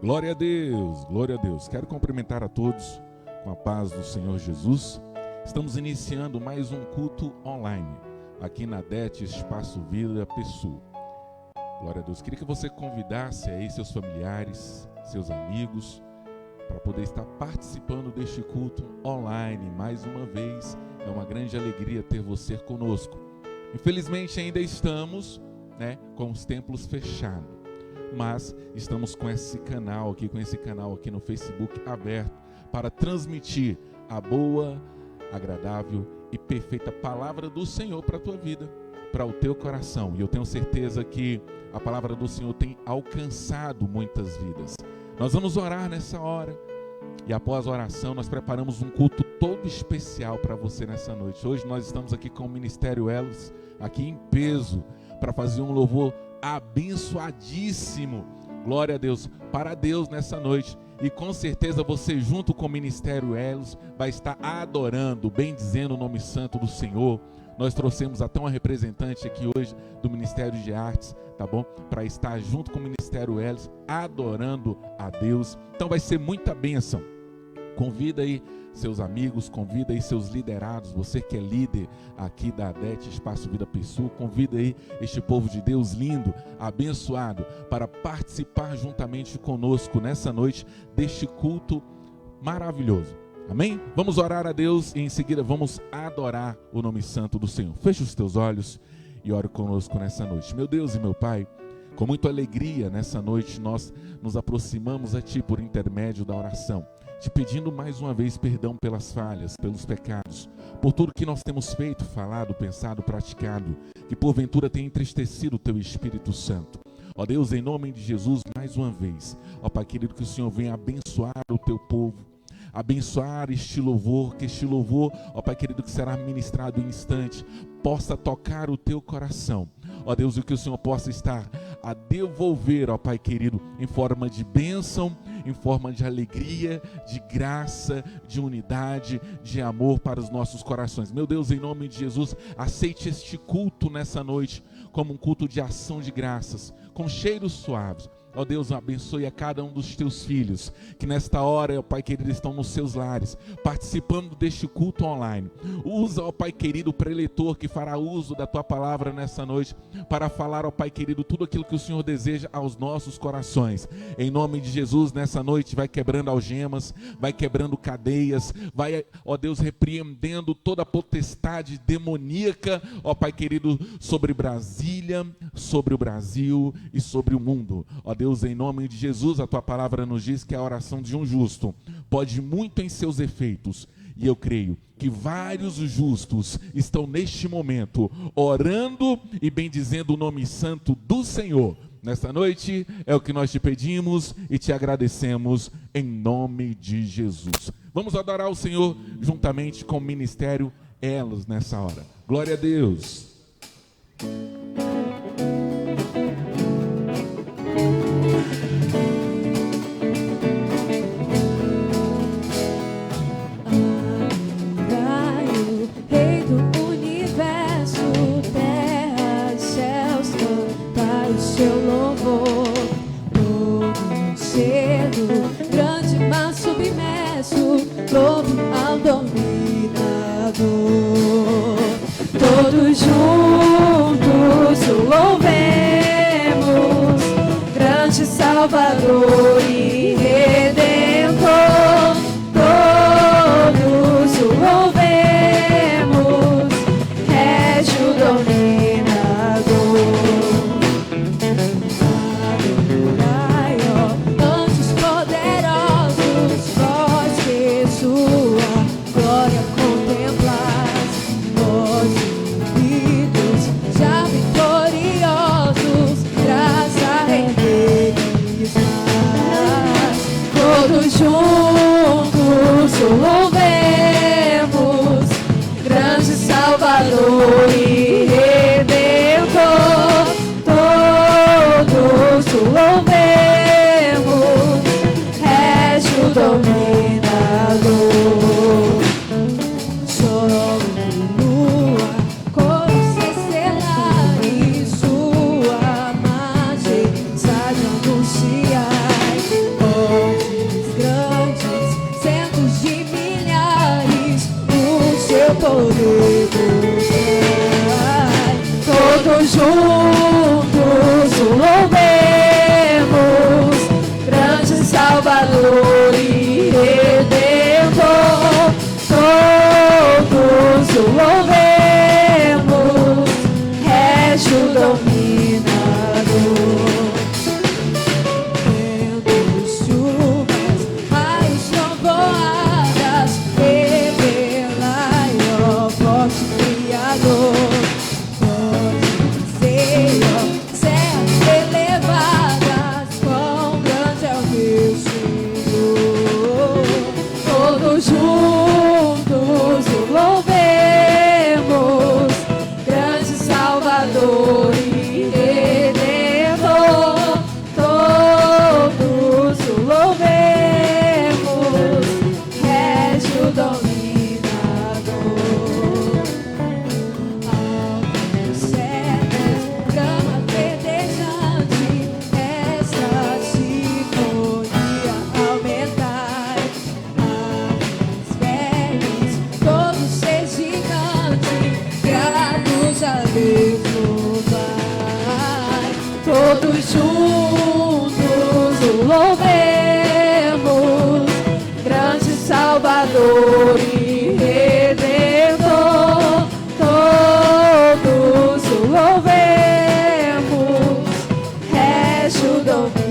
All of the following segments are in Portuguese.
Glória a Deus, glória a Deus. Quero cumprimentar a todos com a paz do Senhor Jesus. Estamos iniciando mais um culto online aqui na DET Espaço Vida Pessoa. Glória a Deus. Queria que você convidasse aí seus familiares, seus amigos, para poder estar participando deste culto online mais uma vez. É uma grande alegria ter você conosco. Infelizmente ainda estamos, com os templos fechados, mas estamos com esse canal aqui no Facebook aberto para transmitir a boa, agradável e perfeita palavra do Senhor para a tua vida, para o teu coração. E eu tenho certeza que a palavra do Senhor tem alcançado muitas vidas. Nós vamos orar nessa hora e após a oração nós preparamos um culto todo especial para você nessa noite. Hoje nós estamos aqui com o Ministério Elos, aqui em peso, para fazer um louvor abençoadíssimo, glória a Deus, para Deus nessa noite. E com certeza você, junto com o Ministério Elos, vai estar adorando, bendizendo o nome santo do Senhor. Nós trouxemos até uma representante aqui hoje do Ministério de Artes, tá bom? Para estar junto com o Ministério Elos, adorando a Deus. Então vai ser muita bênção. Convida aí seus amigos, convida aí seus liderados, você que é líder aqui da DET Espaço Vida Pessoa, convida aí este povo de Deus lindo, abençoado, para participar juntamente conosco nessa noite deste culto maravilhoso. Amém? Vamos orar a Deus e em seguida vamos adorar o nome santo do Senhor. Feche os teus olhos e ore conosco nessa noite. Meu Deus e meu Pai, com muita alegria nessa noite nós nos aproximamos a Ti por intermédio da oração, te pedindo mais uma vez perdão pelas falhas, pelos pecados, por tudo que nós temos feito, falado, pensado, praticado, que porventura tem entristecido o Teu Espírito Santo. Ó Deus, em nome de Jesus, mais uma vez, ó Pai querido, que o Senhor venha abençoar o Teu povo, abençoar este louvor, que este louvor, ó Pai querido, que será ministrado em instante, possa tocar o Teu coração. Ó Deus, e que o Senhor possa estar a devolver, ó Pai querido, em forma de bênção, em forma de alegria, de graça, de unidade, de amor para os nossos corações. Meu Deus, em nome de Jesus, aceite este culto nessa noite como um culto de ação de graças, com cheiros suaves. Ó Deus, abençoe a cada um dos Teus filhos, que nesta hora, ó Pai querido, estão nos seus lares, participando deste culto online. Usa, ó Pai querido, o preletor que fará uso da Tua palavra nessa noite, para falar, ó Pai querido, tudo aquilo que o Senhor deseja aos nossos corações. Em nome de Jesus, nessa noite, vai quebrando algemas, vai quebrando cadeias, vai, ó Deus, repreendendo toda a potestade demoníaca, ó Pai querido, sobre Brasília, sobre o Brasil e sobre o mundo. Ó Deus, em nome de Jesus, a Tua palavra nos diz que a oração de um justo pode muito em seus efeitos. E eu creio que vários justos estão neste momento orando e bendizendo o nome santo do Senhor. Nesta noite é o que nós te pedimos e te agradecemos em nome de Jesus. Vamos adorar o Senhor juntamente com o Ministério Elos nessa hora. Glória a Deus. Louve ao dominador, todos juntos o louvemos, grande Salvador e Redentor, todos o louvemos, Régio dominador. Adorai, ó anjos poderosos, vós que sua glória contemplais, vós unidos, já vitoriosos, graça rendeis mais. Todos juntos o louvemos, grande Salvador e Redentor, todos o louvemos, Régio dominador. Sol e lua, cores estelares, sua majestade anunciai. Ó todos juntos o louvemos, grande Salvador e Redentor, todos o louvemos, rege o dominador.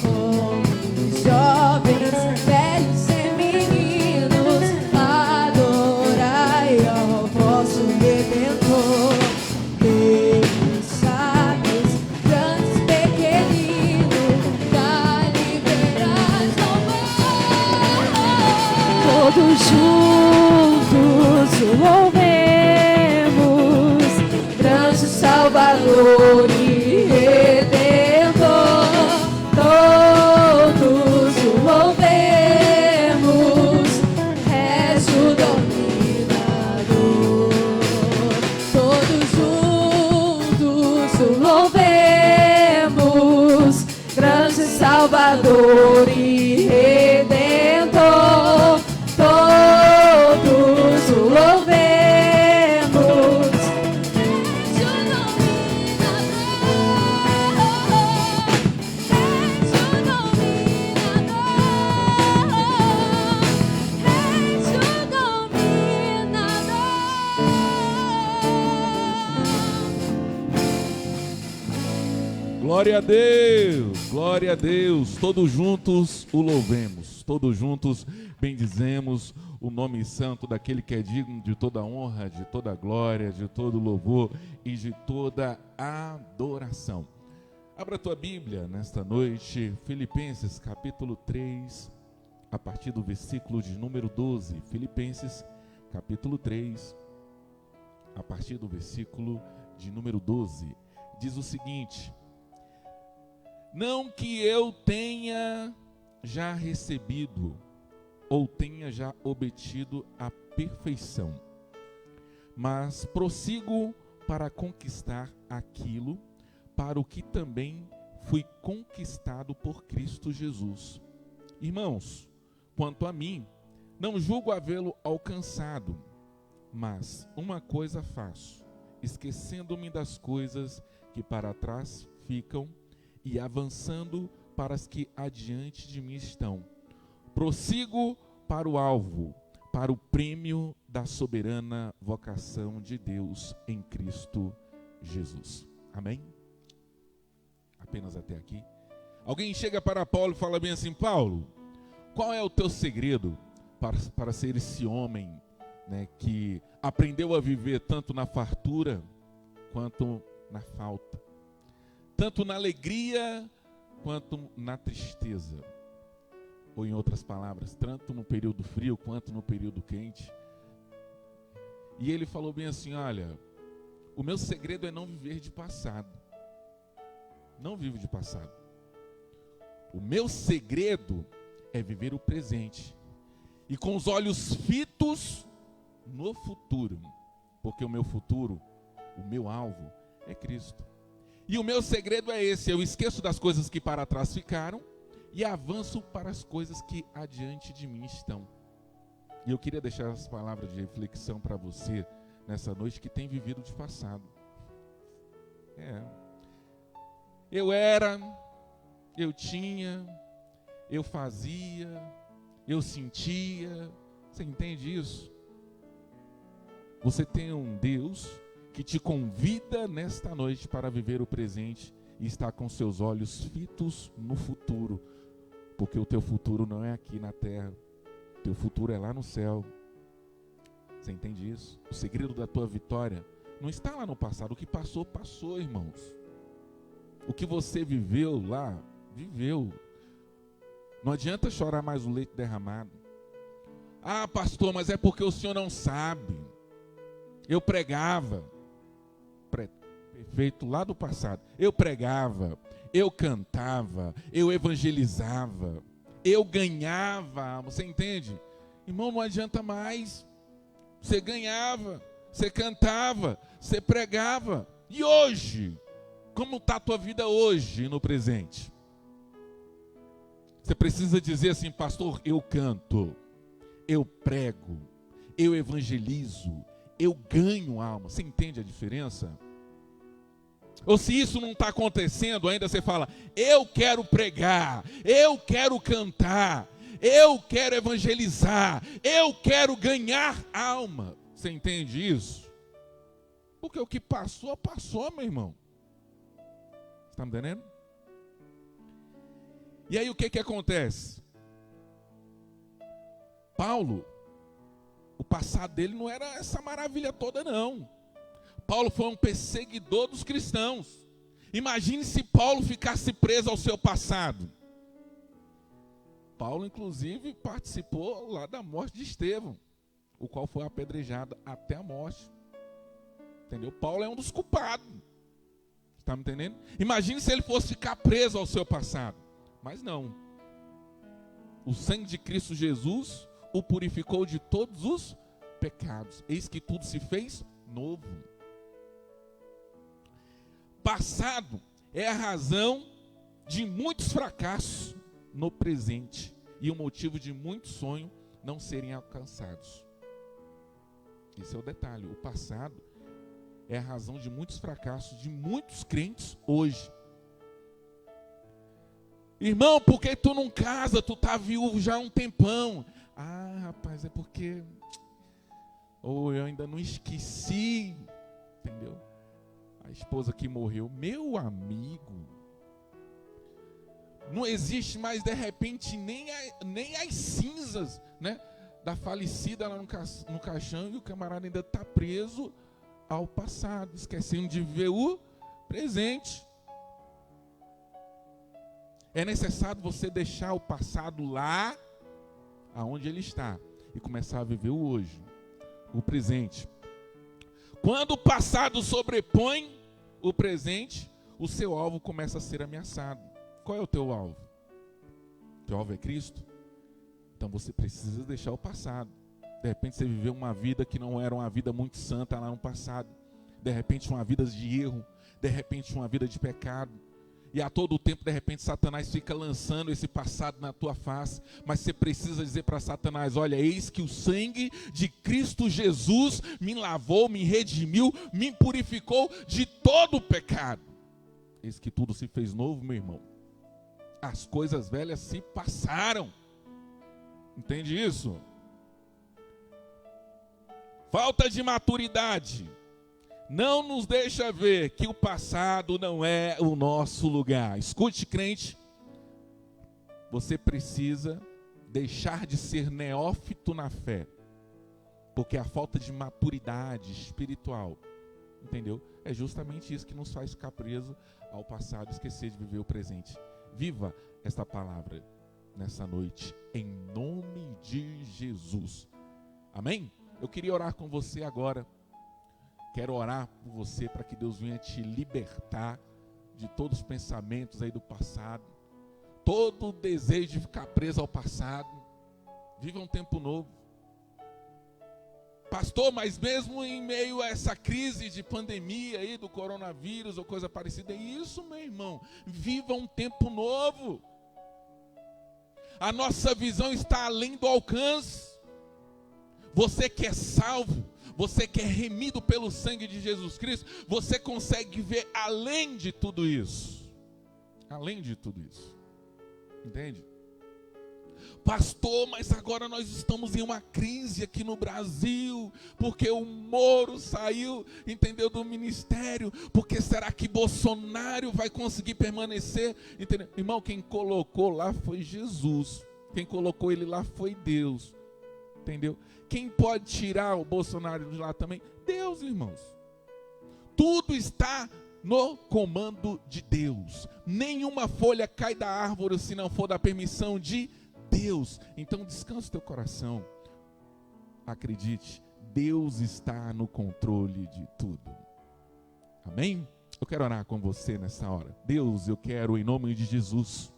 Homens, jovens, velhos e meninos, adorai ao vosso Redentor. Filhos, sábios, grandes, pequeninos, dai-lhe verás louvor. Todos juntos o louvemos, grande Salvador e Redentor. Todos o louvemos, rege o dominador. Todos juntos o louvemos, grande Salvador e Redentor. Todos o louvemos, rege o Glória a Deus, glória a Deus. Todos juntos o louvemos, todos juntos bendizemos o nome santo daquele que é digno de toda honra, de toda glória, de todo louvor e de toda adoração. Abra a tua Bíblia nesta noite, Filipenses capítulo 3, a partir do versículo de número 12. Filipenses capítulo 3, a partir do versículo de número 12. Diz o seguinte: não que eu tenha já recebido ou tenha já obtido a perfeição, mas prossigo para conquistar aquilo para o que também fui conquistado por Cristo Jesus. Irmãos, quanto a mim, não julgo havê-lo alcançado, mas uma coisa faço, esquecendo-me das coisas que para trás ficam e avançando para as que adiante de mim estão. Prossigo para o alvo, para o prêmio da soberana vocação de Deus em Cristo Jesus. Amém? Apenas até aqui. Alguém chega para Paulo e fala bem assim: Paulo, qual é o teu segredo para ser esse homem, né, que aprendeu a viver tanto na fartura quanto na falta? Tanto na alegria quanto na tristeza. Ou em outras palavras, tanto no período frio quanto no período quente. E ele falou bem assim: olha, o meu segredo é não viver de passado. Não vivo de passado. O meu segredo é viver o presente. E com os olhos fitos no futuro. Porque o meu futuro, o meu alvo é Cristo. E o meu segredo é esse: eu esqueço das coisas que para trás ficaram e avanço para as coisas que adiante de mim estão. E eu queria deixar as palavras de reflexão para você nessa noite que tem vivido de passado. Eu era, eu tinha, eu fazia, eu sentia. Você entende isso? Você tem um Deus que te convida nesta noite para viver o presente e estar com seus olhos fitos no futuro, porque o teu futuro não é aqui na terra, o teu futuro é lá no céu. Você entende isso? O segredo da tua vitória não está lá no passado. O que passou, passou, irmãos. O que você viveu lá, viveu. Não adianta chorar mais o leite derramado. Ah, pastor, mas é porque o senhor não sabe. Eu pregava. Perfeito, lá do passado. Eu pregava, eu cantava, eu evangelizava, eu ganhava. Você entende? Irmão, não adianta mais. Você ganhava, você cantava, você pregava. E hoje? Como está a tua vida hoje, no presente? Você precisa dizer assim: pastor, eu canto, eu prego, eu evangelizo, eu ganho alma. Você entende a diferença? Ou se isso não está acontecendo ainda, você fala, eu quero pregar, eu quero cantar, eu quero evangelizar, eu quero ganhar alma. Você entende isso? Porque o que passou, passou, meu irmão. Está me entendendo? E aí o que acontece? Paulo, o passado dele não era essa maravilha toda, não. Paulo foi um perseguidor dos cristãos. Imagine se Paulo ficasse preso ao seu passado. Paulo, inclusive, participou lá da morte de Estevão, o qual foi apedrejado até a morte. Entendeu? Paulo é um dos culpados. Está me entendendo? Imagine se ele fosse ficar preso ao seu passado. Mas não. O sangue de Cristo Jesus o purificou de todos os pecados. Eis que tudo se fez novo. Passado é a razão de muitos fracassos no presente e o motivo de muitos sonhos não serem alcançados. Esse é o detalhe. O passado é a razão de muitos fracassos de muitos crentes hoje. Irmão, por que tu não casa? Tu tá viúvo já há um tempão. Ah, rapaz, é porque eu ainda não esqueci, entendeu? A esposa que morreu, meu amigo, não existe mais de repente nem as cinzas, né, da falecida lá no caixão, e o camarada ainda está preso ao passado, esquecendo de ver o presente. É necessário você deixar o passado lá, aonde ele está, e começar a viver o hoje, o presente. Quando o passado sobrepõe o presente, o seu alvo começa a ser ameaçado. Qual é o teu alvo? Teu alvo é Cristo? Então você precisa deixar o passado. De repente você viveu uma vida que não era uma vida muito santa lá no passado. De repente uma vida de erro. De repente uma vida de pecado. E a todo tempo, de repente, Satanás fica lançando esse passado na tua face. Mas você precisa dizer para Satanás, olha, eis que o sangue de Cristo Jesus me lavou, me redimiu, me purificou de todo o pecado. Eis que tudo se fez novo, meu irmão. As coisas velhas se passaram. Entende isso? Falta de maturidade não nos deixa ver que o passado não é o nosso lugar. Escute, crente, você precisa deixar de ser neófito na fé, porque a falta de maturidade espiritual, entendeu? É justamente isso que nos faz ficar preso ao passado e esquecer de viver o presente. Viva esta palavra nessa noite, em nome de Jesus. Amém? Eu queria orar com você agora. Quero orar por você para que Deus venha te libertar de todos os pensamentos aí do passado. Todo o desejo de ficar preso ao passado. Viva um tempo novo. Pastor, mas mesmo em meio a essa crise de pandemia aí do coronavírus ou coisa parecida, é isso, meu irmão. Viva um tempo novo. A nossa visão está além do alcance. Você que é salvo, você que é remido pelo sangue de Jesus Cristo, você consegue ver além de tudo isso. Além de tudo isso. Entende? Pastor, mas agora nós estamos em uma crise aqui no Brasil, porque o Moro saiu, entendeu, do ministério, porque será que Bolsonaro vai conseguir permanecer? Entendeu? Irmão, quem colocou lá foi Jesus, quem colocou ele lá foi Deus, entendeu? Quem pode tirar o Bolsonaro de lá também? Deus, irmãos. Tudo está no comando de Deus. Nenhuma folha cai da árvore se não for da permissão de Deus. Então descansa o teu coração. Acredite, Deus está no controle de tudo. Amém? Eu quero orar com você nessa hora. Deus, eu quero, em nome de Jesus,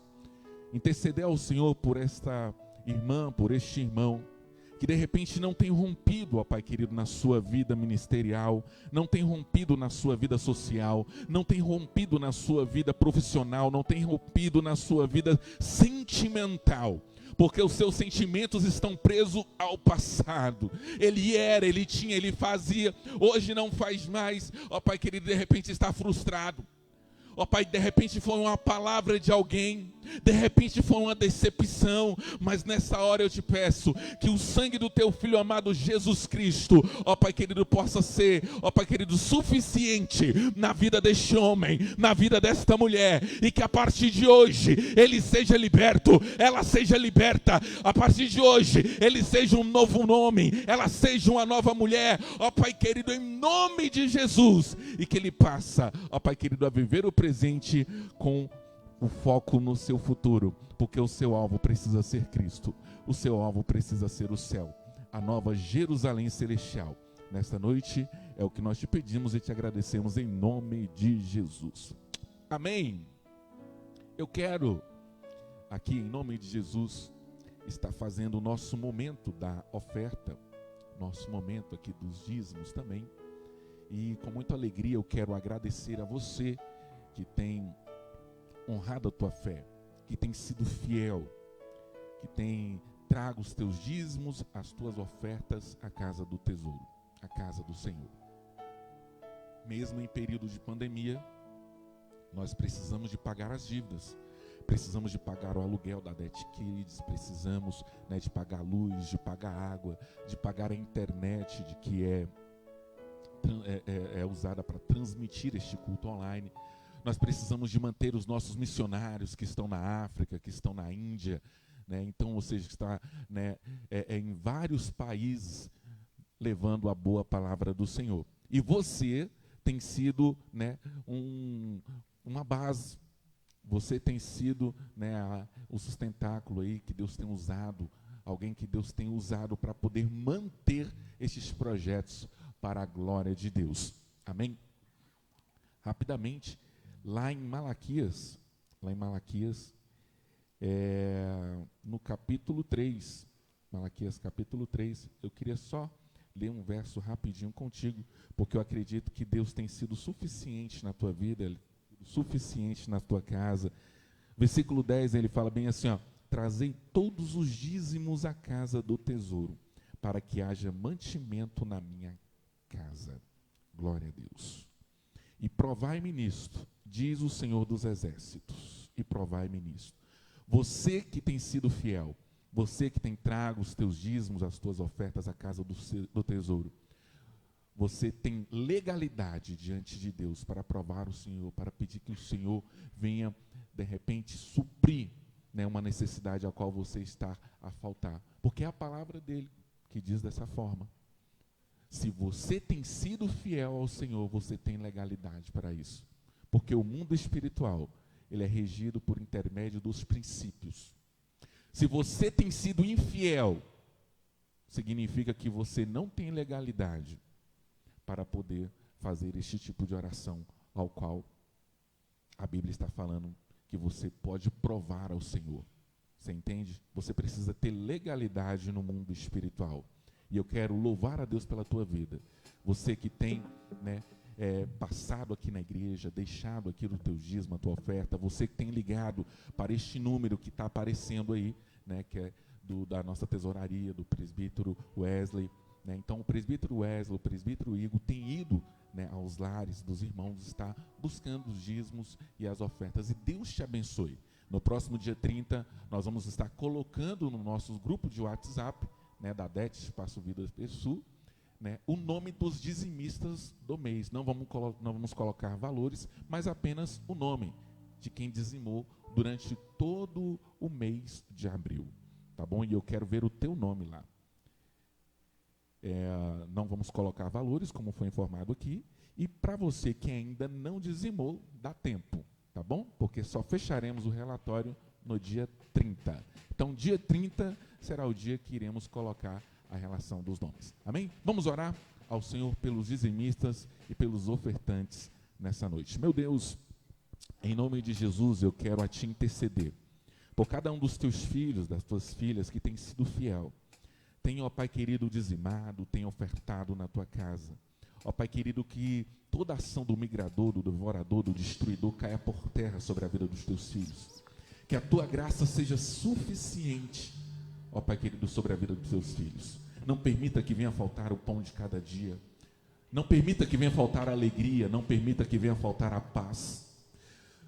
interceder ao Senhor por esta irmã, por este irmão, que de repente não tem rompido, ó Pai querido, na sua vida ministerial, não tem rompido na sua vida social, não tem rompido na sua vida profissional, não tem rompido na sua vida sentimental, porque os seus sentimentos estão presos ao passado. Ele era, ele tinha, ele fazia, hoje não faz mais, ó Pai querido, de repente está frustrado. Ó Pai, de repente foi uma palavra de alguém, de repente foi uma decepção, mas nessa hora eu te peço que o sangue do teu Filho amado Jesus Cristo, ó Pai querido, possa ser, ó Pai querido, suficiente na vida deste homem, na vida desta mulher, e que a partir de hoje ele seja liberto, ela seja liberta, a partir de hoje ele seja um novo nome, ela seja uma nova mulher, ó Pai querido, em nome de Jesus, e que ele passa, ó Pai querido, a viver o presente com o foco no seu futuro, porque o seu alvo precisa ser Cristo, o seu alvo precisa ser o céu, a nova Jerusalém celestial. Nesta noite é o que nós te pedimos e te agradecemos em nome de Jesus. Amém. Eu quero aqui em nome de Jesus estar fazendo o nosso momento da oferta, nosso momento aqui dos dízimos também. E com muita alegria eu quero agradecer a você que tem honrado a tua fé, que tem sido fiel, que tem trago os teus dízimos, as tuas ofertas à casa do tesouro, à casa do Senhor. Mesmo em período de pandemia, nós precisamos de pagar as dívidas, precisamos de pagar o aluguel da Det Kids, precisamos, né, de pagar a luz, de pagar a água, de pagar a internet, de que é usada para transmitir este culto online. Nós precisamos de manter os nossos missionários que estão na África, que estão na Índia, né? Então, ou seja, que está, né, em vários países levando a boa palavra do Senhor. E você tem sido, né, uma base, você tem sido, né, o sustentáculo aí que Deus tem usado, alguém que Deus tem usado para poder manter esses projetos para a glória de Deus. Amém? Rapidamente, lá em Malaquias, no capítulo 3, Malaquias capítulo 3, eu queria só ler um verso rapidinho contigo, porque eu acredito que Deus tem sido suficiente na tua vida, suficiente na tua casa. Versículo 10, ele fala bem assim, ó: trazei todos os dízimos à casa do tesouro, para que haja mantimento na minha casa. Glória a Deus. E provai-me nisto, diz o Senhor dos Exércitos, e provai-me nisto. Você que tem sido fiel, você que tem trago os teus dízimos, as tuas ofertas à casa do tesouro, você tem legalidade diante de Deus para provar o Senhor, para pedir que o Senhor venha, de repente, suprir, né, uma necessidade a qual você está a faltar. Porque é a palavra dele que diz dessa forma. Se você tem sido fiel ao Senhor, você tem legalidade para isso. Porque o mundo espiritual, ele é regido por intermédio dos princípios. Se você tem sido infiel, significa que você não tem legalidade para poder fazer este tipo de oração, ao qual a Bíblia está falando que você pode provar ao Senhor. Você entende? Você precisa ter legalidade no mundo espiritual. E eu quero louvar a Deus pela tua vida. Você que tem, né, passado aqui na igreja, deixado aqui no teu dízimo, a tua oferta, você que tem ligado para este número que está aparecendo aí, né, que é da nossa tesouraria, do presbítero Wesley, né? Então o presbítero Wesley, o presbítero Igor tem ido, né, aos lares dos irmãos, está buscando os dízimos e as ofertas, e Deus te abençoe. No próximo dia 30, nós vamos estar colocando no nosso grupo de WhatsApp, né, da Det Espaço Vida Sul, né, o nome dos dizimistas do mês. Não vamos colocar valores, mas apenas o nome de quem dizimou durante todo o mês de abril. Tá bom? E eu quero ver o teu nome lá. Não vamos colocar valores, como foi informado aqui. E para você que ainda não dizimou, dá tempo, tá bom? Porque só fecharemos o relatório no dia 30. Então, dia 30 será o dia que iremos colocar a relação dos nomes. Amém? Vamos orar ao Senhor pelos dizimistas e pelos ofertantes nessa noite. Meu Deus, em nome de Jesus, eu quero a Ti interceder por cada um dos Teus filhos, das Tuas filhas que tem sido fiel. Tem, ó Pai querido, dizimado, tem ofertado na Tua casa. Ó Pai querido, que toda ação do migrador, do devorador, do destruidor caia por terra sobre a vida dos Teus filhos. Que a Tua graça seja suficiente, ó Pai querido, sobre a vida dos Teus filhos. Não permita que venha faltar o pão de cada dia. Não permita que venha faltar a alegria. Não permita que venha faltar a paz.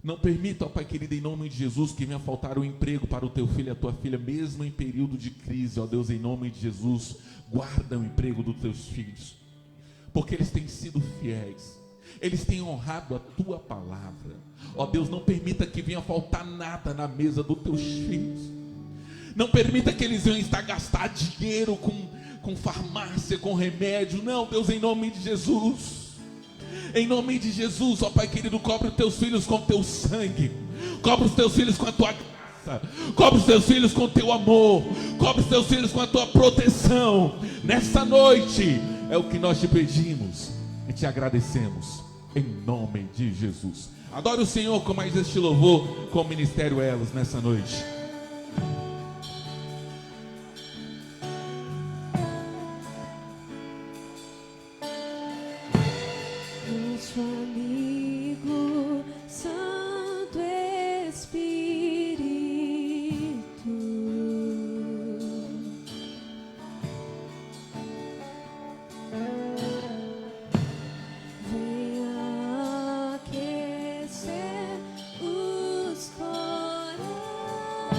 Não permita, ó Pai querido, em nome de Jesus, que venha faltar o emprego para o teu filho e a tua filha, mesmo em período de crise, ó Deus, em nome de Jesus, guarda o emprego dos teus filhos, porque eles têm sido fiéis, eles têm honrado a tua palavra. Ó Deus, não permita que venha faltar nada na mesa dos teus filhos, não permita que eles venham estar gastar dinheiro com farmácia, com remédio. Não, Deus, em nome de Jesus, em nome de Jesus, ó Pai querido, cobre os teus filhos com o teu sangue, cobre os teus filhos com a tua graça, cobre os teus filhos com o teu amor, cobre os teus filhos com a tua proteção. Nessa noite é o que nós te pedimos e te agradecemos, em nome de Jesus. Adore o Senhor com mais este louvor, com o Ministério Elos nessa noite. Nosso amigo Santo Espírito, venha aquecer os corações.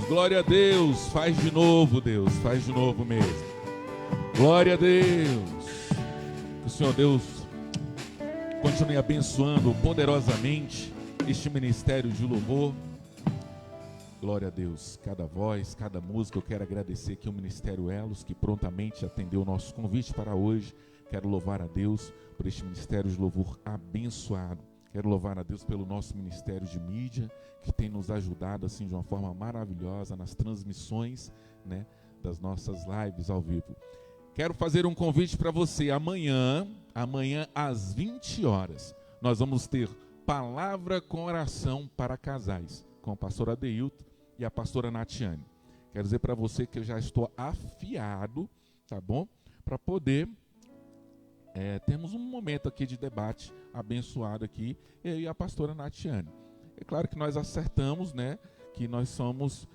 Glória a Deus, faz de novo, Deus, faz de novo mesmo. Glória a Deus. Que o Senhor Deus continue abençoando poderosamente este ministério de louvor. Glória a Deus, cada voz, cada música. Eu quero agradecer aqui ao Ministério Elos, que prontamente atendeu o nosso convite para hoje. Quero louvar a Deus por este ministério de louvor abençoado. Quero louvar a Deus pelo nosso ministério de mídia, que tem nos ajudado assim de uma forma maravilhosa nas transmissões, né, das nossas lives ao vivo. Quero fazer um convite para você. Amanhã às 20 horas, nós vamos ter Palavra com Oração para Casais, com o pastor Adeilton e a pastora Natiane. Quero dizer para você que eu já estou afiado, tá bom? Para poder termos um momento aqui de debate abençoado aqui, eu e a pastora Natiane. É claro que nós acertamos, né, que nós somos,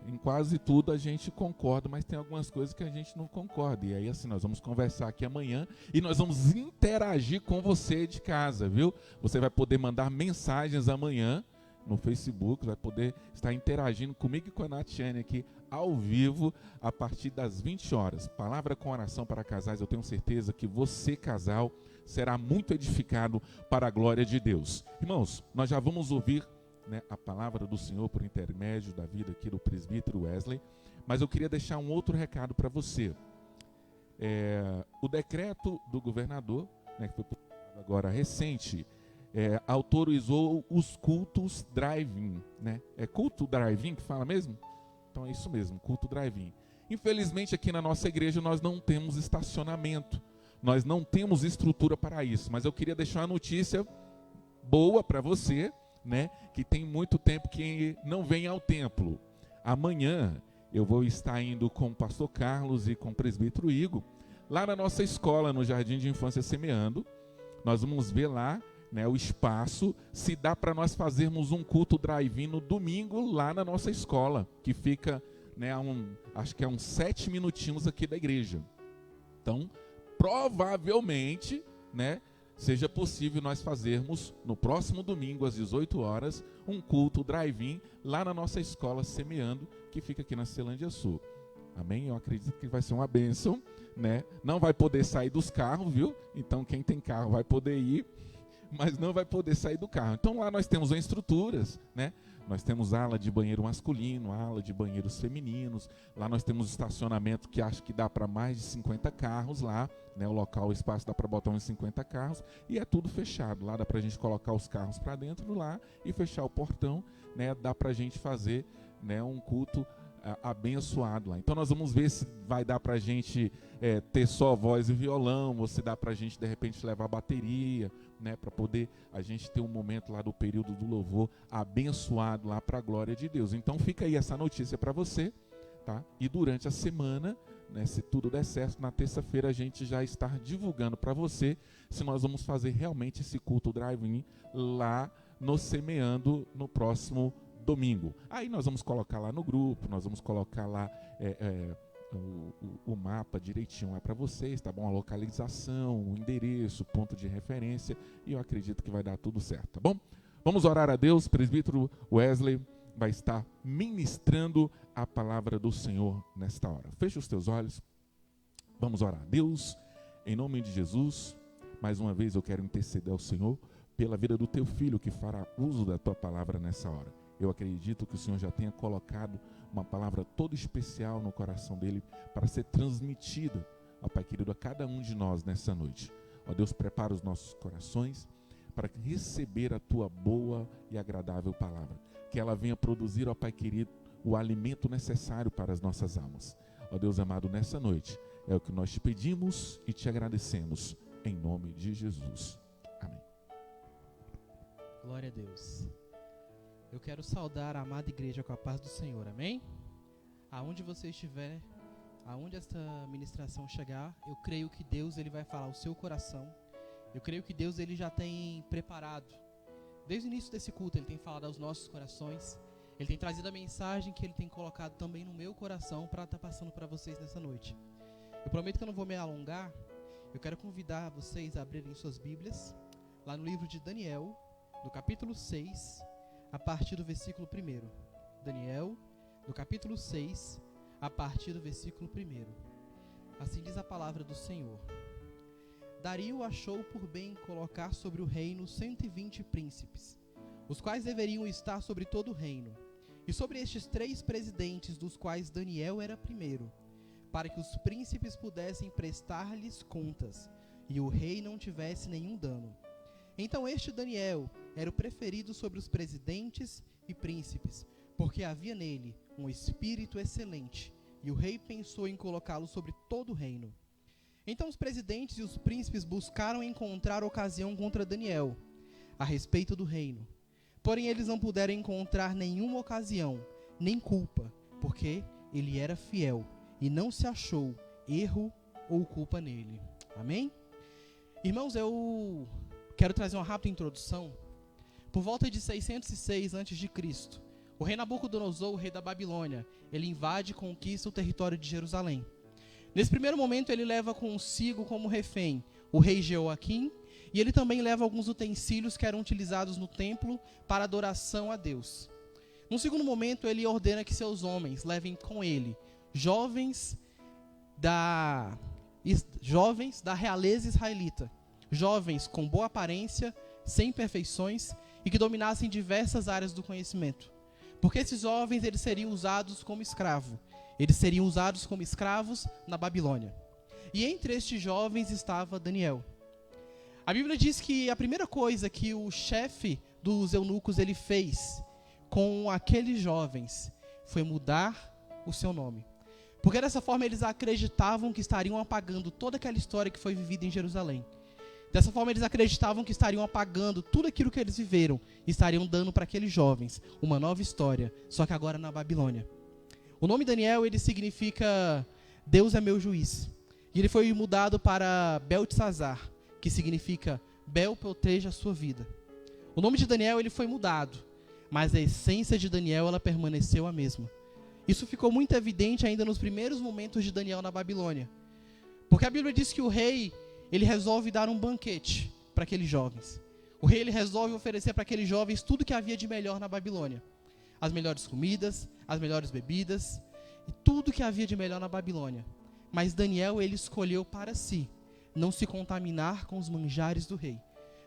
em quase tudo a gente concorda, mas tem algumas coisas que a gente não concorda. E aí assim, nós vamos conversar aqui amanhã e nós vamos interagir com você de casa, viu? Você vai poder mandar mensagens amanhã no Facebook, vai poder estar interagindo comigo e com a Natiane aqui ao vivo a partir das 20 horas. Palavra com Oração para Casais. Eu tenho certeza que você, casal, será muito edificado para a glória de Deus. Irmãos, nós já vamos ouvir, né, a palavra do Senhor por intermédio da vida aqui do presbítero Wesley, mas eu queria deixar um outro recado para você. O decreto do governador, né, que foi publicado agora recente, autorizou os cultos drive-in, né? É culto drive-in que fala mesmo? Então é isso mesmo, culto drive-in. Infelizmente aqui na nossa igreja nós não temos estacionamento, nós não temos estrutura para isso, mas eu queria deixar uma notícia boa para você, né? Que tem muito tempo que não vem ao templo. Amanhã eu vou estar indo com o pastor Carlos e com o presbítero Igor, lá na nossa escola, no Jardim de Infância Semeando. Nós vamos ver lá, né, o espaço, se dá para nós fazermos um culto drive-in no domingo lá na nossa escola, que fica, né, acho que é uns 7 minutinhos aqui da igreja. Então, provavelmente, né, seja possível nós fazermos no próximo domingo às 18 horas um culto drive-in lá na nossa escola Semeando, que fica aqui na Ceilândia Sul. Amém? Eu acredito que vai ser uma bênção, né? Não vai poder sair dos carros, viu? Então quem tem carro vai poder ir, mas não vai poder sair do carro. Então lá nós temos as estruturas, né? Nós temos ala de banheiro masculino, ala de banheiros femininos. Lá nós temos estacionamento que acho que dá para mais de 50 carros lá, né? O local, o espaço dá para botar uns 50 carros e é tudo fechado. Lá dá para a gente colocar os carros para dentro lá e fechar o portão, né? Dá para a gente fazer, né, um culto abençoado lá. Então nós vamos ver se vai dar pra gente ter só voz e violão, ou se dá pra gente de repente levar bateria, né, para poder a gente ter um momento lá do período do louvor abençoado lá para a glória de Deus. Então fica aí essa notícia para você, tá? E durante a semana, né, se tudo der certo, na terça-feira a gente já está divulgando para você se nós vamos fazer realmente esse culto drive-in lá no Semeando no próximo domingo. Aí nós vamos colocar lá no grupo, nós vamos colocar lá o mapa direitinho lá para vocês, tá bom? A localização, o endereço, ponto de referência, e eu acredito que vai dar tudo certo, tá bom? Vamos orar a Deus, presbítero Wesley, vai estar ministrando a palavra do Senhor nesta hora. Feche os teus olhos, vamos orar. Deus, em nome de Jesus, mais uma vez eu quero interceder ao Senhor pela vida do teu filho que fará uso da tua palavra nessa hora. Eu acredito que o Senhor já tenha colocado uma palavra toda especial no coração dele para ser transmitida, ó Pai querido, a cada um de nós nessa noite. Ó Deus, prepara os nossos corações para receber a tua boa e agradável palavra. Que ela venha produzir, ó Pai querido, o alimento necessário para as nossas almas. Ó Deus amado, nessa noite é o que nós te pedimos e te agradecemos, em nome de Jesus. Amém. Glória a Deus. Eu quero saudar a amada igreja com a paz do Senhor, amém? Aonde você estiver, aonde esta ministração chegar, eu creio que Deus ele vai falar ao seu coração. Eu creio que Deus ele já tem preparado. Desde o início desse culto ele tem falado aos nossos corações. Ele tem trazido a mensagem que ele tem colocado também no meu coração para estar passando para vocês nessa noite. Eu prometo que eu não vou me alongar. Eu quero convidar vocês a abrirem suas Bíblias lá no livro de Daniel, no capítulo 6, a partir do versículo 1. Daniel, no capítulo 6, a partir do versículo 1. Assim diz a palavra do Senhor. Dario achou por bem colocar sobre o reino 120 príncipes, os quais deveriam estar sobre todo o reino, e sobre estes 3 presidentes, dos quais Daniel era primeiro, para que os príncipes pudessem prestar-lhes contas, e o rei não tivesse nenhum dano. Então este Daniel era o preferido sobre os presidentes e príncipes, porque havia nele um espírito excelente, e o rei pensou em colocá-lo sobre todo o reino. Então os presidentes e os príncipes buscaram encontrar ocasião contra Daniel, a respeito do reino. Porém eles não puderam encontrar nenhuma ocasião, nem culpa, porque ele era fiel, e não se achou erro ou culpa nele. Amém? Irmãos, eu quero trazer uma rápida introdução. Por volta de 606 a.C., o rei Nabucodonosor, o rei da Babilônia, ele invade e conquista o território de Jerusalém. Nesse primeiro momento, ele leva consigo como refém o rei Jeoaquim, e ele também leva alguns utensílios que eram utilizados no templo para adoração a Deus. Num segundo momento, ele ordena que seus homens levem com ele jovens da realeza israelita, jovens com boa aparência, sem imperfeições e que dominassem diversas áreas do conhecimento. Porque esses jovens eles seriam usados como escravos. Eles seriam usados como escravos na Babilônia. E entre estes jovens estava Daniel. A Bíblia diz que a primeira coisa que o chefe dos eunucos ele fez com aqueles jovens foi mudar o seu nome. Porque dessa forma eles acreditavam que estariam apagando toda aquela história que foi vivida em Jerusalém. Dessa forma eles acreditavam que estariam apagando tudo aquilo que eles viveram. E estariam dando para aqueles jovens uma nova história, só que agora na Babilônia. O nome Daniel, ele significa Deus é meu juiz. E ele foi mudado para Beltesazar, que significa Bel proteja a sua vida. O nome de Daniel, ele foi mudado, mas a essência de Daniel, ela permaneceu a mesma. Isso ficou muito evidente ainda nos primeiros momentos de Daniel na Babilônia. Porque a Bíblia diz que o rei, ele resolve dar um banquete para aqueles jovens. O rei, ele resolve oferecer para aqueles jovens tudo que havia de melhor na Babilônia. As melhores comidas, as melhores bebidas, e tudo que havia de melhor na Babilônia. Mas Daniel, ele escolheu para si não se contaminar com os manjares do rei.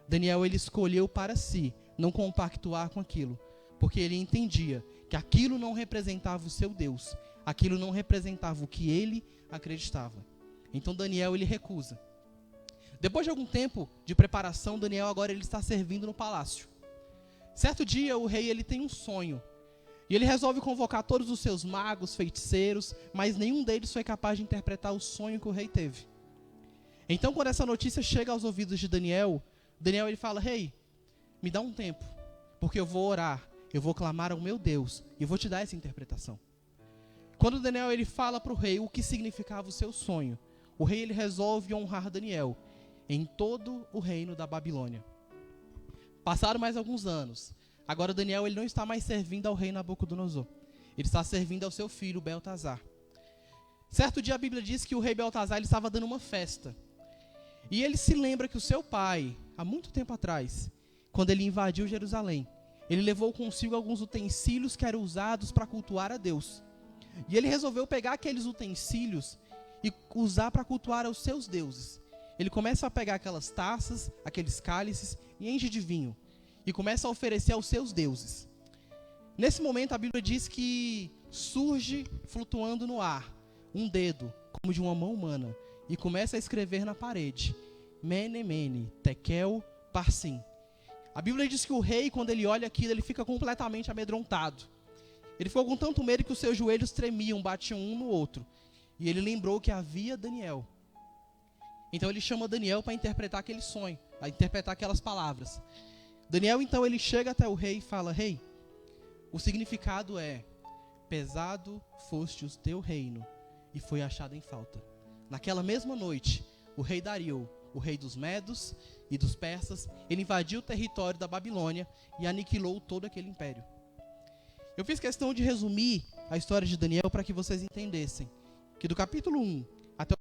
Daniel, ele escolheu para si não compactuar com aquilo, porque ele entendia que aquilo não representava o seu Deus, aquilo não representava o que ele acreditava. Então Daniel, ele recusa. Depois de algum tempo de preparação, Daniel agora ele está servindo no palácio. Certo dia, o rei ele tem um sonho. E ele resolve convocar todos os seus magos, feiticeiros, mas nenhum deles foi capaz de interpretar o sonho que o rei teve. Então, quando essa notícia chega aos ouvidos de Daniel, Daniel ele fala: rei, me dá um tempo, porque eu vou orar, eu vou clamar ao meu Deus e vou te dar essa interpretação. Quando Daniel ele fala para o rei o que significava o seu sonho, o rei ele resolve honrar Daniel em todo o reino da Babilônia. Passaram mais alguns anos. Agora Daniel ele não está mais servindo ao rei Nabucodonosor. Ele está servindo ao seu filho Beltesazar. Certo dia a Bíblia diz que o rei Beltesazar ele estava dando uma festa. E ele se lembra que o seu pai, há muito tempo atrás, quando ele invadiu Jerusalém, ele levou consigo alguns utensílios que eram usados para cultuar a Deus. E ele resolveu pegar aqueles utensílios e usar para cultuar aos seus deuses. Ele começa a pegar aquelas taças, aqueles cálices, e enche de vinho. E começa a oferecer aos seus deuses. Nesse momento, a Bíblia diz que surge, flutuando no ar, um dedo, como de uma mão humana, e começa a escrever na parede: Mene, Mene, Tekel, Parsim. A Bíblia diz que o rei, quando ele olha aquilo, ele fica completamente amedrontado. Ele ficou com tanto medo que os seus joelhos tremiam, batiam um no outro. E ele lembrou que havia Daniel. Então ele chama Daniel para interpretar aquele sonho, para interpretar aquelas palavras. Daniel, então, ele chega até o rei e fala: Rei, o significado é: pesado foste o teu reino e foi achado em falta. Naquela mesma noite, o rei Dario, o rei dos Medos e dos Persas, ele invadiu o território da Babilônia e aniquilou todo aquele império. Eu fiz questão de resumir a história de Daniel para que vocês entendessem que do capítulo 1 até o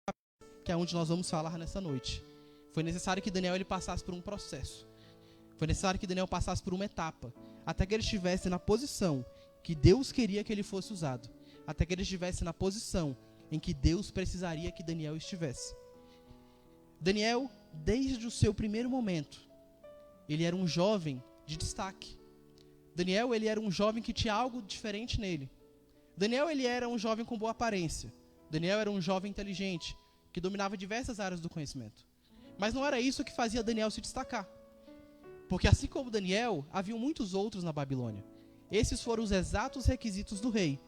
capítulo, que é onde nós vamos falar nessa noite, foi necessário que Daniel ele passasse por um processo. Foi necessário que Daniel passasse por uma etapa, até que ele estivesse na posição que Deus queria que ele fosse usado, até que ele estivesse na posição em que Deus precisaria que Daniel estivesse. Daniel, desde o seu primeiro momento, ele era um jovem de destaque. Daniel, ele era um jovem que tinha algo diferente nele. Daniel, ele era um jovem com boa aparência. Daniel era um jovem inteligente, que dominava diversas áreas do conhecimento. Mas não era isso que fazia Daniel se destacar. Porque assim como Daniel, haviam muitos outros na Babilônia. Esses foram os exatos requisitos do rei,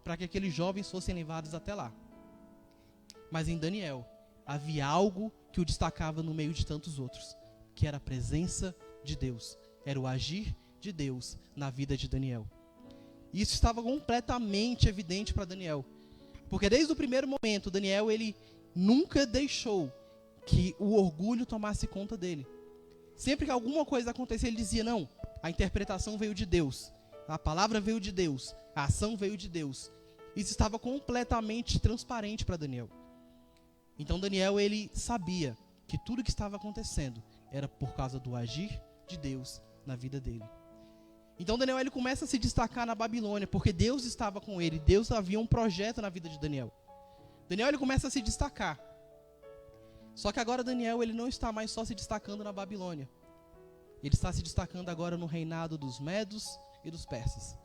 para que aqueles jovens fossem levados até lá. Mas em Daniel, havia algo que o destacava no meio de tantos outros, que era a presença de Deus, era o agir de Deus na vida de Daniel. E isso estava completamente evidente para Daniel, porque desde o primeiro momento, Daniel, ele nunca deixou que o orgulho tomasse conta dele. Sempre que alguma coisa acontecia, ele dizia: não, a interpretação veio de Deus, a palavra veio de Deus, a ação veio de Deus. Isso estava completamente transparente para Daniel. Então Daniel, ele sabia que tudo que estava acontecendo era por causa do agir de Deus na vida dele. Então Daniel, ele começa a se destacar na Babilônia, porque Deus estava com ele, Deus havia um projeto na vida de Daniel. Daniel, ele começa a se destacar. Só que agora Daniel, ele não está mais só se destacando na Babilônia. Ele está se destacando agora no reinado dos Medos e dos Persas.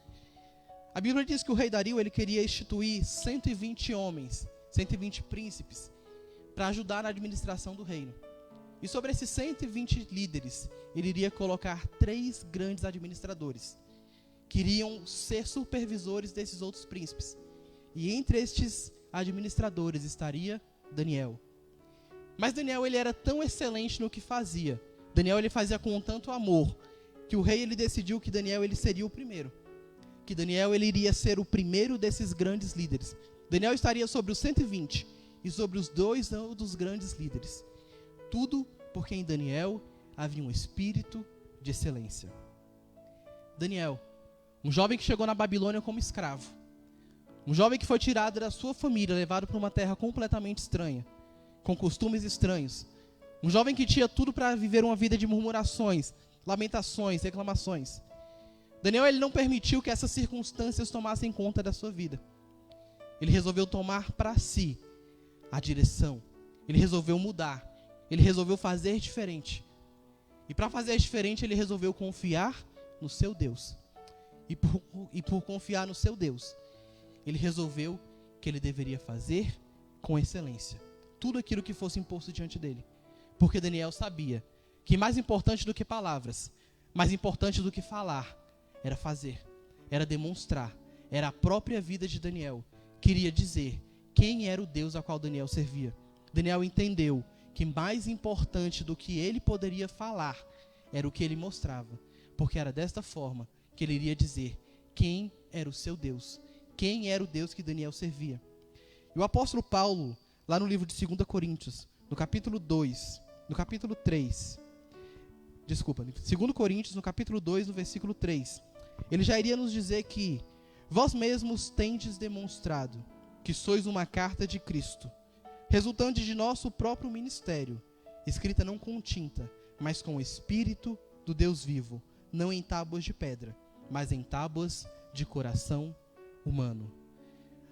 A Bíblia diz que o rei Dario, ele queria instituir 120 homens, 120 príncipes, para ajudar na administração do reino. E sobre esses 120 líderes, ele iria colocar 3 grandes administradores, que iriam ser supervisores desses outros príncipes. E entre estes administradores estaria Daniel. Mas Daniel, ele era tão excelente no que fazia. Daniel, ele fazia com tanto amor, que o rei, ele decidiu que Daniel, ele seria o primeiro. Que Daniel, ele iria ser o primeiro desses grandes líderes. Daniel estaria sobre os 120 e sobre os 2 dos grandes líderes. Tudo porque em Daniel havia um espírito de excelência. Daniel, um jovem que chegou na Babilônia como escravo. Um jovem que foi tirado da sua família, levado para uma terra completamente estranha, com costumes estranhos. Um jovem que tinha tudo para viver uma vida de murmurações, lamentações, reclamações. Daniel, ele não permitiu que essas circunstâncias tomassem conta da sua vida. Ele resolveu tomar para si a direção. Ele resolveu mudar. Ele resolveu fazer diferente. E para fazer diferente, ele resolveu confiar no seu Deus. E por confiar no seu Deus, ele resolveu que ele deveria fazer com excelência tudo aquilo que fosse imposto diante dele. Porque Daniel sabia que mais importante do que palavras, mais importante do que falar, era fazer, era demonstrar, era a própria vida de Daniel. Queria dizer quem era o Deus a qual Daniel servia. Daniel entendeu que mais importante do que ele poderia falar era o que ele mostrava, porque era desta forma que ele iria dizer quem era o seu Deus, quem era o Deus que Daniel servia. E o apóstolo Paulo, lá no livro de 2 Coríntios, no capítulo 2, no capítulo 3, 2 Coríntios, no capítulo 2, no versículo 3, ele já iria nos dizer que vós mesmos tendes demonstrado que sois uma carta de Cristo, resultante de nosso próprio ministério, escrita não com tinta, mas com o Espírito do Deus vivo, não em tábuas de pedra, mas em tábuas de coração humano.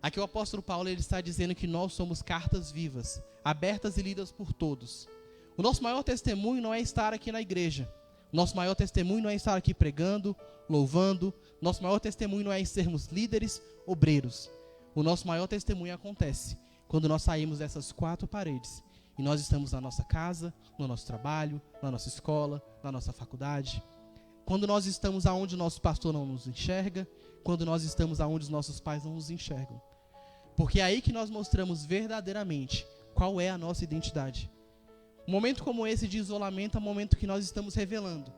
Aqui o apóstolo Paulo ele está dizendo que nós somos cartas vivas, abertas e lidas por todos. O nosso maior testemunho não é estar aqui na igreja. O nosso maior testemunho não é estar aqui pregando, louvando. Nosso maior testemunho não é sermos líderes, obreiros. O nosso maior testemunho acontece quando nós saímos dessas 4 paredes e nós estamos na nossa casa, no nosso trabalho, na nossa escola, na nossa faculdade. Quando nós estamos aonde o nosso pastor não nos enxerga, quando nós estamos aonde os nossos pais não nos enxergam. Porque é aí que nós mostramos verdadeiramente qual é a nossa identidade. Um momento como esse de isolamento é um momento que nós estamos revelando.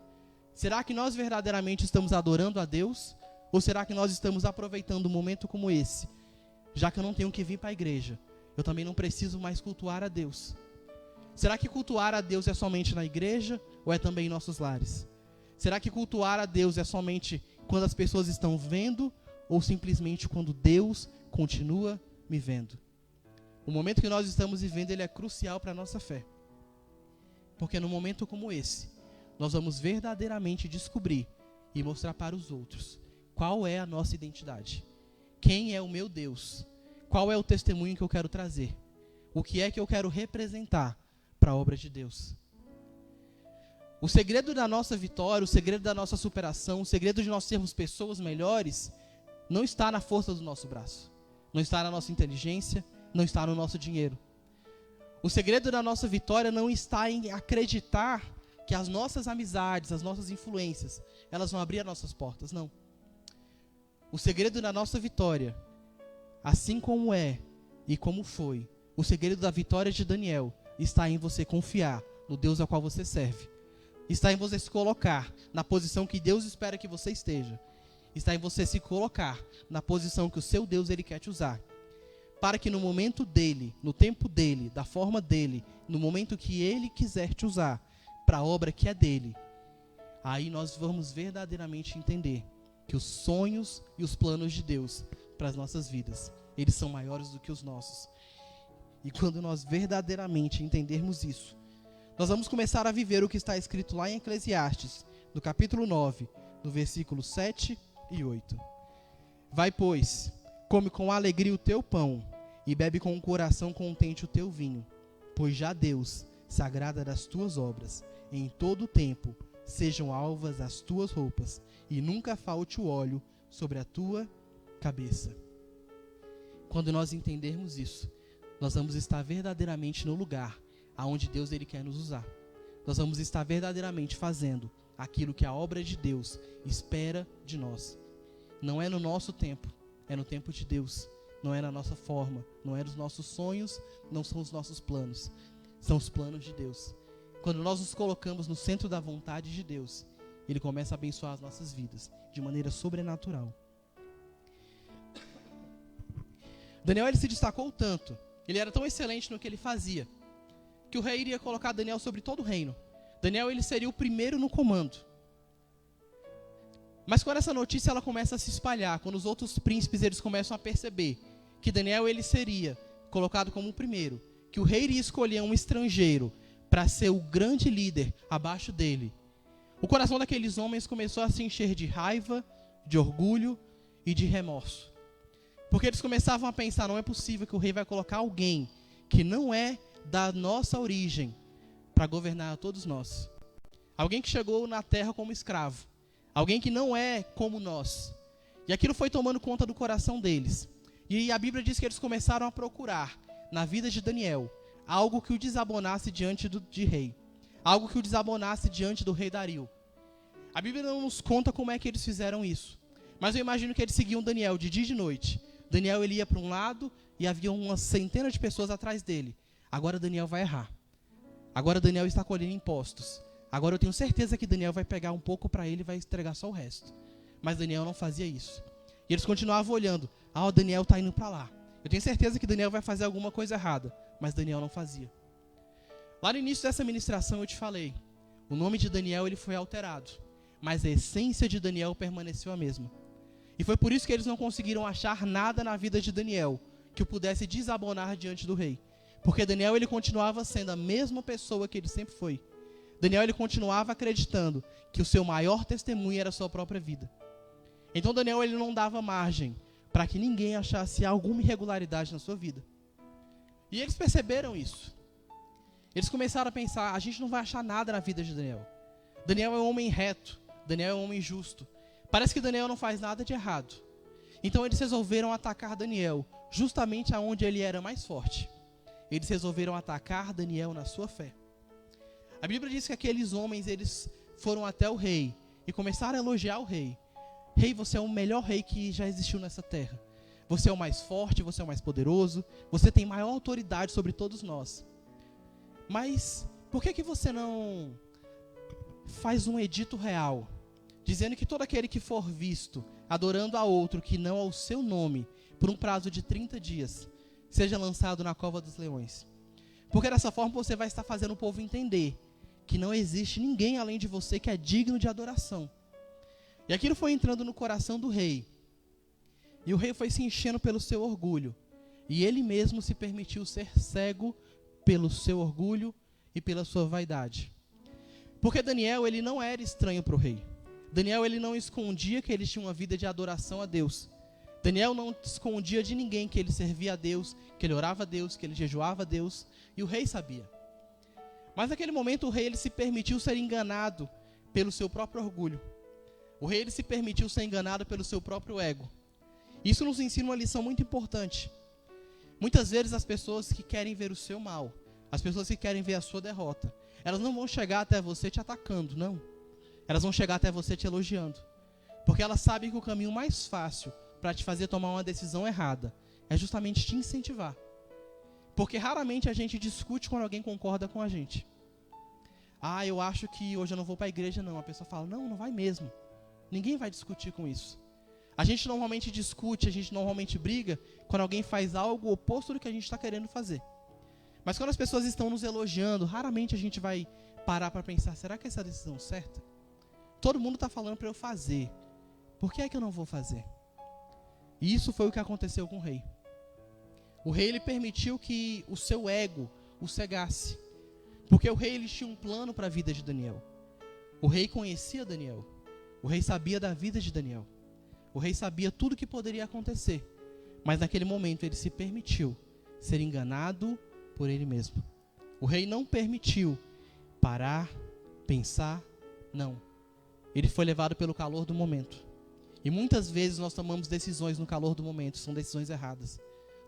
Será que nós verdadeiramente estamos adorando a Deus? Ou será que nós estamos aproveitando um momento como esse? Já que eu não tenho que vir para a igreja, eu também não preciso mais cultuar a Deus. Será que cultuar a Deus é somente na igreja ou é também em nossos lares? Será que cultuar a Deus é somente quando as pessoas estão vendo ou simplesmente quando Deus continua me vendo? O momento que nós estamos vivendo, ele é crucial para a nossa fé. Porque num momento como esse, nós vamos verdadeiramente descobrir e mostrar para os outros qual é a nossa identidade. Quem é o meu Deus? Qual é o testemunho que eu quero trazer? O que é que eu quero representar para a obra de Deus? O segredo da nossa vitória, o segredo da nossa superação, o segredo de nós sermos pessoas melhores, não está na força do nosso braço. Não está na nossa inteligência, não está no nosso dinheiro. O segredo da nossa vitória não está em acreditar que as nossas amizades, as nossas influências, elas vão abrir as nossas portas, não. O segredo da nossa vitória, assim como é e como foi, o segredo da vitória de Daniel está em você confiar no Deus ao qual você serve. Está em você se colocar na posição que Deus espera que você esteja. Está em você se colocar na posição que o seu Deus ele quer te usar. Para que no momento dele, no tempo dele, da forma dele, no momento que ele quiser te usar para a obra que é dele, aí nós vamos verdadeiramente entender que os sonhos e os planos de Deus para as nossas vidas, eles são maiores do que os nossos. E quando nós verdadeiramente entendermos isso, nós vamos começar a viver o que está escrito lá em Eclesiastes, no capítulo 9, no versículo 7 e 8. Vai, pois, come com alegria o teu pão e bebe com o coração contente o teu vinho, pois já Deus se agrada das tuas obras, e em todo o tempo sejam alvas as tuas roupas, e nunca falte o óleo sobre a tua cabeça. Quando nós entendermos isso, nós vamos estar verdadeiramente no lugar aonde Deus ele quer nos usar. Nós vamos estar verdadeiramente fazendo aquilo que a obra de Deus espera de nós. Não é no nosso tempo, é no tempo de Deus. Não é na nossa forma, não é nos nossos sonhos, não são os nossos planos. São os planos de Deus. Quando nós nos colocamos no centro da vontade de Deus, Ele começa a abençoar as nossas vidas de maneira sobrenatural. Daniel ele se destacou tanto, ele era tão excelente no que ele fazia, que o rei iria colocar Daniel sobre todo o reino. Daniel ele seria o primeiro no comando. Mas quando essa notícia ela começa a se espalhar, quando os outros príncipes eles começam a perceber que Daniel ele seria colocado como o primeiro, que o rei iria escolher um estrangeiro para ser o grande líder abaixo dele, o coração daqueles homens começou a se encher de raiva, de orgulho e de remorso. Porque eles começavam a pensar, não é possível que o rei vai colocar alguém que não é da nossa origem para governar a todos nós. Alguém que chegou na terra como escravo. Alguém que não é como nós. E aquilo foi tomando conta do coração deles. E a Bíblia diz que eles começaram a procurar, na vida de Daniel, algo que o desabonasse diante de rei. Algo que o desabonasse diante do rei Dario. A Bíblia não nos conta como é que eles fizeram isso. Mas eu imagino que eles seguiam Daniel de dia e de noite. Daniel ele ia para um lado e havia uma centena de pessoas atrás dele. Agora Daniel vai errar. Agora Daniel está colhendo impostos. Agora eu tenho certeza que Daniel vai pegar um pouco para ele e vai entregar só o resto. Mas Daniel não fazia isso. E eles continuavam olhando. O Daniel está indo para lá. Eu tenho certeza que Daniel vai fazer alguma coisa errada. Mas Daniel não fazia. Lá no início dessa ministração eu te falei. O nome de Daniel ele foi alterado. Mas a essência de Daniel permaneceu a mesma. E foi por isso que eles não conseguiram achar nada na vida de Daniel que o pudesse desabonar diante do rei. Porque Daniel ele continuava sendo a mesma pessoa que ele sempre foi. Daniel ele continuava acreditando que o seu maior testemunho era a sua própria vida. Então Daniel ele não dava margem para que ninguém achasse alguma irregularidade na sua vida. E eles perceberam isso. Eles começaram a pensar, a gente não vai achar nada na vida de Daniel. Daniel é um homem reto, Daniel é um homem justo. Parece que Daniel não faz nada de errado. Então eles resolveram atacar Daniel, justamente aonde ele era mais forte. Eles resolveram atacar Daniel na sua fé. A Bíblia diz que aqueles homens, eles foram até o rei e começaram a elogiar o rei. Rei, você é o melhor rei que já existiu nessa terra. Você é o mais forte, você é o mais poderoso, você tem maior autoridade sobre todos nós. Mas por que você não faz um edito real, dizendo que todo aquele que for visto adorando a outro que não ao seu nome, por um prazo de 30 dias, seja lançado na cova dos leões? Porque dessa forma você vai estar fazendo o povo entender que não existe ninguém além de você que é digno de adoração. E aquilo foi entrando no coração do rei. E o rei foi se enchendo pelo seu orgulho. E ele mesmo se permitiu ser cego pelo seu orgulho e pela sua vaidade. Porque Daniel, ele não era estranho para o rei. Daniel, ele não escondia que ele tinha uma vida de adoração a Deus. Daniel não escondia de ninguém que ele servia a Deus, que ele orava a Deus, que ele jejuava a Deus. E o rei sabia. Mas naquele momento o rei ele se permitiu ser enganado pelo seu próprio orgulho. O rei ele se permitiu ser enganado pelo seu próprio ego. Isso nos ensina uma lição muito importante. Muitas vezes as pessoas que querem ver o seu mal, as pessoas que querem ver a sua derrota, elas não vão chegar até você te atacando, não. Elas vão chegar até você te elogiando. Porque elas sabem que o caminho mais fácil para te fazer tomar uma decisão errada é justamente te incentivar. Porque raramente a gente discute quando alguém concorda com a gente. Ah, eu acho que hoje eu não vou para a igreja não. A pessoa fala, não vai mesmo. Ninguém vai discutir com isso. A gente normalmente discute, a gente normalmente briga quando alguém faz algo oposto do que a gente está querendo fazer. Mas quando as pessoas estão nos elogiando, raramente a gente vai parar para pensar, será que essa é a decisão certa? Todo mundo está falando para eu fazer. Por que é que eu não vou fazer? E isso foi o que aconteceu com o rei. O rei ele permitiu que o seu ego o cegasse. Porque o rei ele tinha um plano para a vida de Daniel. O rei conhecia Daniel. O rei sabia da vida de Daniel. O rei sabia tudo o que poderia acontecer. Mas naquele momento ele se permitiu ser enganado por ele mesmo. O rei não permitiu parar, pensar, não. Ele foi levado pelo calor do momento. E muitas vezes nós tomamos decisões no calor do momento, são decisões erradas.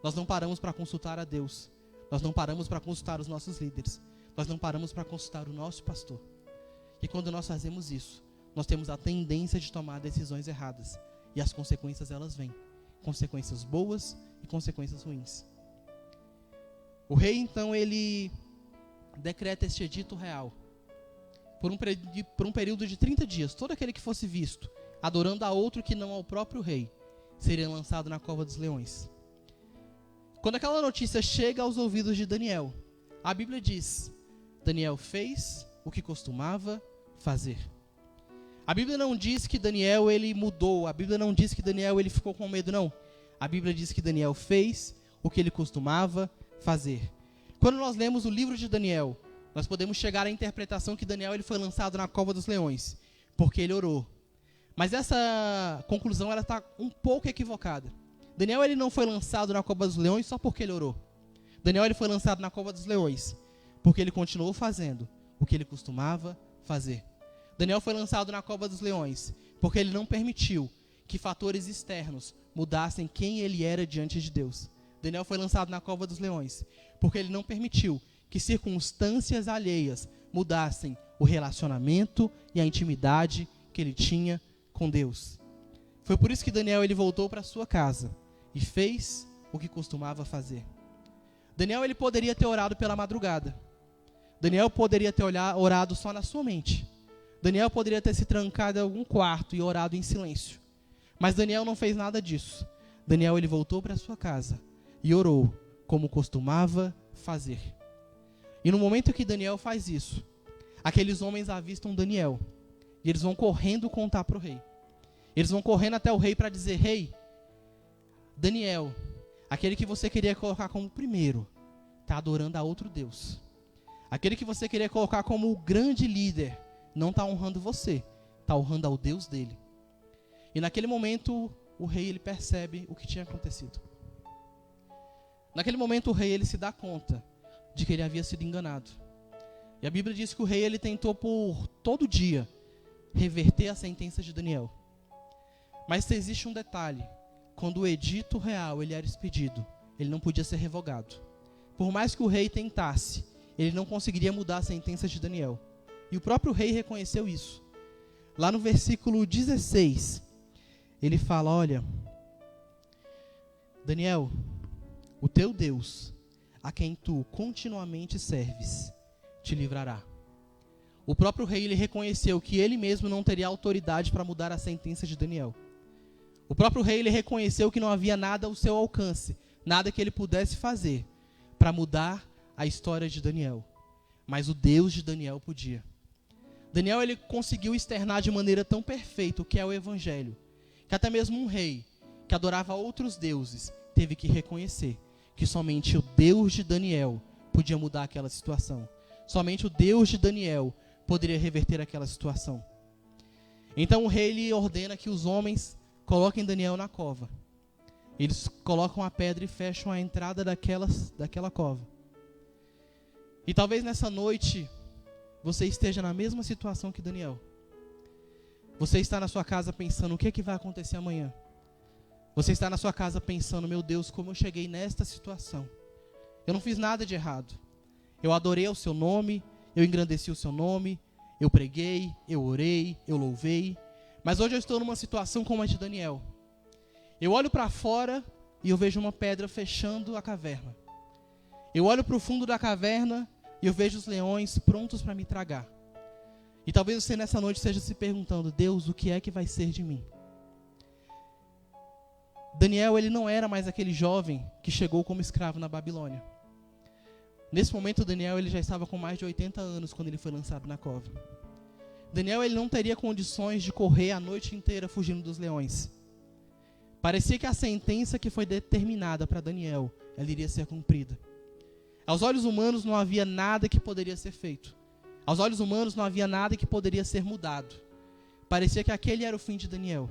Nós não paramos para consultar a Deus. Nós não paramos para consultar os nossos líderes. Nós não paramos para consultar o nosso pastor. E quando nós fazemos isso, nós temos a tendência de tomar decisões erradas. E as consequências elas vêm. Consequências boas e consequências ruins. O rei então ele decreta este edito real. Por um período de 30 dias, todo aquele que fosse visto adorando a outro que não ao próprio rei, seria lançado na cova dos leões. Quando aquela notícia chega aos ouvidos de Daniel, a Bíblia diz, Daniel fez o que costumava fazer. A Bíblia não diz que Daniel ele mudou, a Bíblia não diz que Daniel ele ficou com medo, não. A Bíblia diz que Daniel fez o que ele costumava fazer. Quando nós lemos o livro de Daniel, nós podemos chegar à interpretação que Daniel ele foi lançado na cova dos leões, porque ele orou. Mas essa conclusão ela está um pouco equivocada. Daniel ele não foi lançado na cova dos leões só porque ele orou. Daniel ele foi lançado na cova dos leões porque ele continuou fazendo o que ele costumava fazer. Daniel foi lançado na cova dos leões porque ele não permitiu que fatores externos mudassem quem ele era diante de Deus. Daniel foi lançado na cova dos leões porque ele não permitiu que circunstâncias alheias mudassem o relacionamento e a intimidade que ele tinha com Deus. Foi por isso que Daniel ele voltou para sua casa e fez o que costumava fazer. Daniel ele poderia ter orado pela madrugada. Daniel poderia ter orado só na sua mente. Daniel poderia ter se trancado em algum quarto e orado em silêncio. Mas Daniel não fez nada disso. Daniel ele voltou para sua casa e orou como costumava fazer. E no momento que Daniel faz isso, aqueles homens avistam Daniel. E eles vão correndo contar para o rei. Eles vão correndo até o rei para dizer, rei, Daniel, aquele que você queria colocar como primeiro, está adorando a outro Deus. Aquele que você queria colocar como o grande líder, não está honrando você, está honrando ao Deus dele. E naquele momento, o rei ele percebe o que tinha acontecido. Naquele momento, o rei ele se dá conta de que ele havia sido enganado. E a Bíblia diz que o rei ele tentou por todo dia reverter a sentença de Daniel. Mas existe um detalhe: quando o edito real ele era expedido, ele não podia ser revogado. Por mais que o rei tentasse, ele não conseguiria mudar a sentença de Daniel. E o próprio rei reconheceu isso. Lá no versículo 16, ele fala: olha, Daniel, o teu Deus, a quem tu continuamente serves, te livrará. O próprio rei ele reconheceu que ele mesmo não teria autoridade para mudar a sentença de Daniel. O próprio rei ele reconheceu que não havia nada ao seu alcance, nada que ele pudesse fazer para mudar a história de Daniel. Mas o Deus de Daniel podia. Daniel ele conseguiu externar de maneira tão perfeita o que é o evangelho, que até mesmo um rei que adorava outros deuses teve que reconhecer que somente o Deus de Daniel podia mudar aquela situação. Somente o Deus de Daniel poderia reverter aquela situação. Então o rei ele ordena que os homens coloquem Daniel na cova. Eles colocam a pedra e fecham a entrada daquela cova. E talvez nessa noite você esteja na mesma situação que Daniel. Você está na sua casa pensando: o que é que vai acontecer amanhã? Você está na sua casa pensando: meu Deus, como eu cheguei nesta situação? Eu não fiz nada de errado. Eu adorei o seu nome, eu engrandeci o seu nome, eu preguei, eu orei, eu louvei. Mas hoje eu estou numa situação como a de Daniel. Eu olho para fora e eu vejo uma pedra fechando a caverna. Eu olho para o fundo da caverna e eu vejo os leões prontos para me tragar. E talvez você nessa noite esteja se perguntando: Deus, o que é que vai ser de mim? Daniel, ele não era mais aquele jovem que chegou como escravo na Babilônia. Nesse momento, Daniel ele já estava com mais de 80 anos quando ele foi lançado na cova. Daniel ele não teria condições de correr a noite inteira fugindo dos leões. Parecia que a sentença que foi determinada para Daniel, ela iria ser cumprida. Aos olhos humanos não havia nada que poderia ser feito. Aos olhos humanos não havia nada que poderia ser mudado. Parecia que aquele era o fim de Daniel.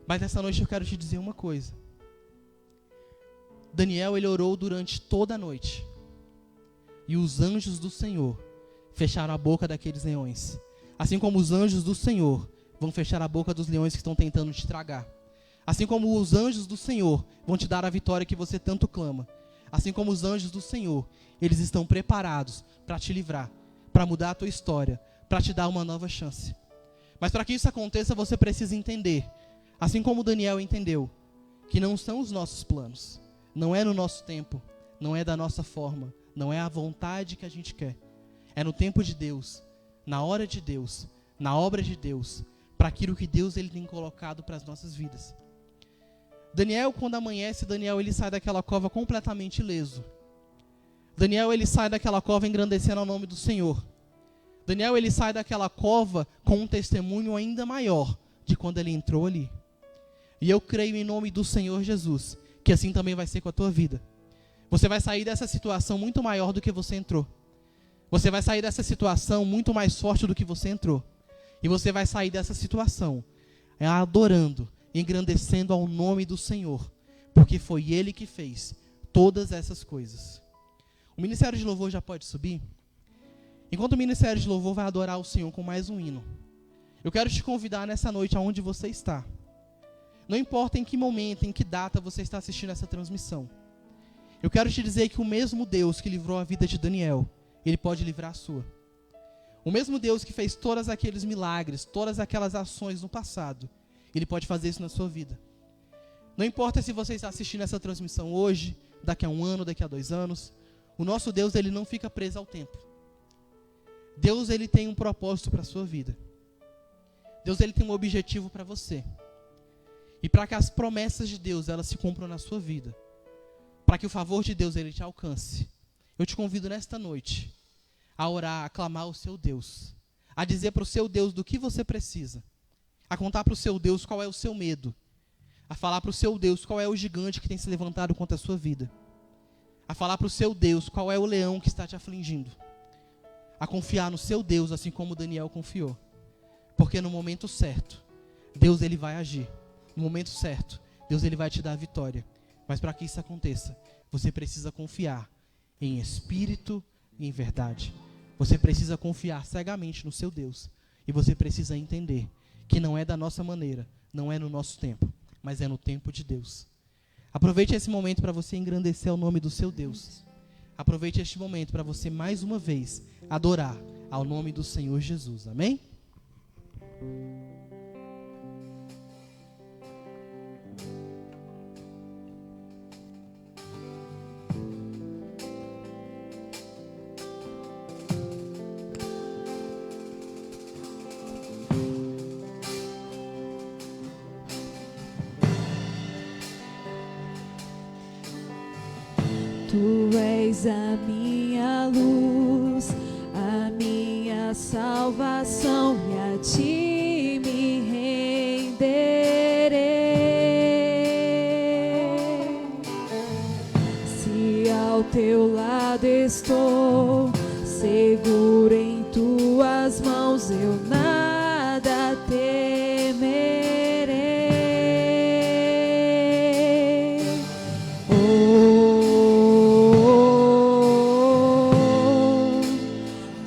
Mas nessa noite eu quero te dizer uma coisa. Daniel ele orou durante toda a noite. E os anjos do Senhor fecharam a boca daqueles leões. Assim como os anjos do Senhor vão fechar a boca dos leões que estão tentando te tragar. Assim como os anjos do Senhor vão te dar a vitória que você tanto clama. Assim como os anjos do Senhor, eles estão preparados para te livrar, para mudar a tua história, para te dar uma nova chance. Mas para que isso aconteça, você precisa entender, assim como Daniel entendeu, que não são os nossos planos, não é no nosso tempo, não é da nossa forma, não é a vontade que a gente quer. É no tempo de Deus, na hora de Deus, na obra de Deus, para aquilo que Deus ele tem colocado para as nossas vidas. Daniel, quando amanhece, Daniel ele sai daquela cova completamente ileso. Daniel ele sai daquela cova engrandecendo o nome do Senhor. Daniel ele sai daquela cova com um testemunho ainda maior de quando ele entrou ali. E eu creio em nome do Senhor Jesus, que assim também vai ser com a tua vida. Você vai sair dessa situação muito maior do que você entrou. Você vai sair dessa situação muito mais forte do que você entrou. E você vai sair dessa situação adorando, engrandecendo ao nome do Senhor, porque foi Ele que fez todas essas coisas. O Ministério de Louvor já pode subir? Enquanto o Ministério de Louvor vai adorar o Senhor com mais um hino, eu quero te convidar nessa noite aonde você está. Não importa em que momento, em que data você está assistindo essa transmissão. Eu quero te dizer que o mesmo Deus que livrou a vida de Daniel, Ele pode livrar a sua. O mesmo Deus que fez todos aqueles milagres, todas aquelas ações no passado, Ele pode fazer isso na sua vida. Não importa se você está assistindo essa transmissão hoje, daqui a 1 ano, daqui a 2 anos, o nosso Deus ele não fica preso ao tempo. Deus ele tem um propósito para a sua vida. Deus ele tem um objetivo para você. E para que as promessas de Deus elas se cumpram na sua vida, para que o favor de Deus ele te alcance, eu te convido nesta noite a orar, a clamar ao seu Deus, a dizer para o seu Deus do que você precisa, a contar para o seu Deus qual é o seu medo, a falar para o seu Deus qual é o gigante que tem se levantado contra a sua vida, a falar para o seu Deus qual é o leão que está te afligindo, a confiar no seu Deus, assim como Daniel confiou. Porque no momento certo, Deus ele vai agir. No momento certo, Deus ele vai te dar a vitória. Mas para que isso aconteça, você precisa confiar em espírito e em verdade. Você precisa confiar cegamente no seu Deus. E você precisa entender que não é da nossa maneira, não é no nosso tempo, mas é no tempo de Deus. Aproveite esse momento para você engrandecer o nome do seu Deus. Aproveite este momento para você mais uma vez adorar ao nome do Senhor Jesus. Amém? Tu és a minha luz, a minha salvação, e a ti me renderei. Se ao teu lado estou, seguro em tuas mãos, eu nada temerei.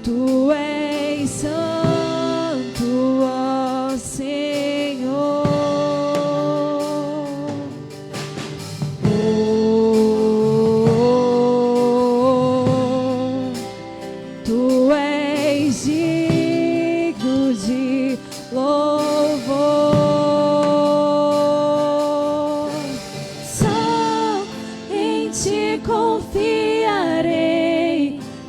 Tu és santo, ó Senhor. Tu és digno de louvor. Só em ti confiarei,